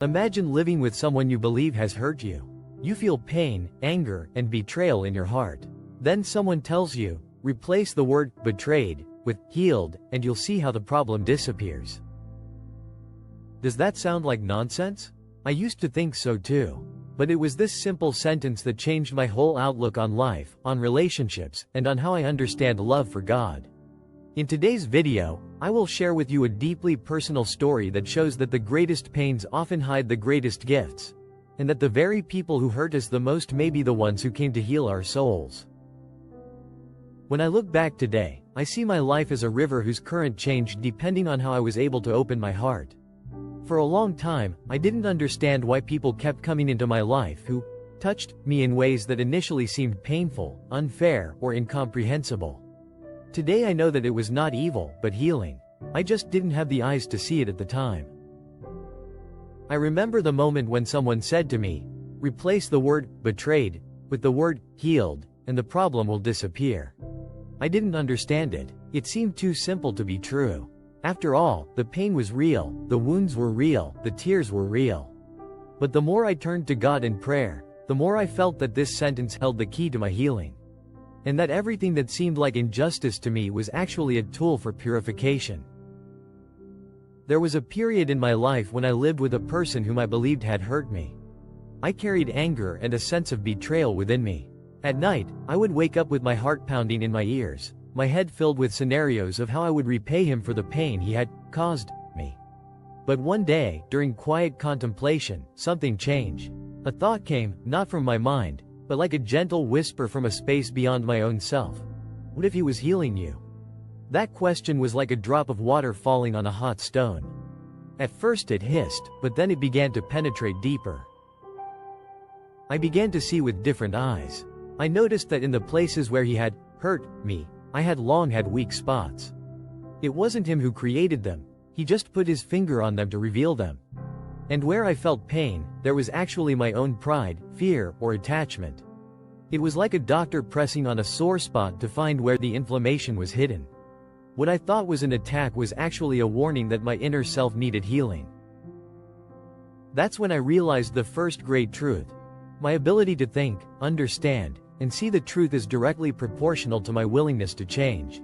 Imagine living with someone you believe has hurt you. You feel pain, anger, and betrayal in your heart. Then someone tells you, replace the word betrayed with healed, and you'll see how the problem disappears. Does that sound like nonsense? I used to think so too. But it was this simple sentence that changed my whole outlook on life, on relationships, and on how I understand love for God. In today's video, I will share with you a deeply personal story that shows that the greatest pains often hide the greatest gifts, and that the very people who hurt us the most may be the ones who came to heal our souls. When I look back today, I see my life as a river whose current changed depending on how I was able to open my heart. For a long time, I didn't understand why people kept coming into my life who touched me in ways that initially seemed painful, unfair, or incomprehensible. Today I know that it was not evil, but healing. I just didn't have the eyes to see it at the time. I remember the moment when someone said to me, replace the word betrayed with the word healed, and the problem will disappear. I didn't understand it. It seemed too simple to be true. After all, the pain was real, the wounds were real, the tears were real. But the more I turned to God in prayer, the more I felt that this sentence held the key to my healing. And that everything that seemed like injustice to me was actually a tool for purification. There was a period in my life when I lived with a person whom I believed had hurt me. I carried anger and a sense of betrayal within me. At night, I would wake up with my heart pounding in my ears, my head filled with scenarios of how I would repay him for the pain he had caused me. But one day, during quiet contemplation, something changed. A thought came, not from my mind, but like a gentle whisper from a space beyond my own self. What if he was healing you? That question was like a drop of water falling on a hot stone. At first it hissed, but then it began to penetrate deeper. I began to see with different eyes. I noticed that in the places where he had hurt me, I had long had weak spots. It wasn't him who created them, he just put his finger on them to reveal them. And where I felt pain, there was actually my own pride, fear, or attachment. It was like a doctor pressing on a sore spot to find where the inflammation was hidden. What I thought was an attack was actually a warning that my inner self needed healing. That's when I realized the first great truth. My ability to think, understand, and see the truth is directly proportional to my willingness to change.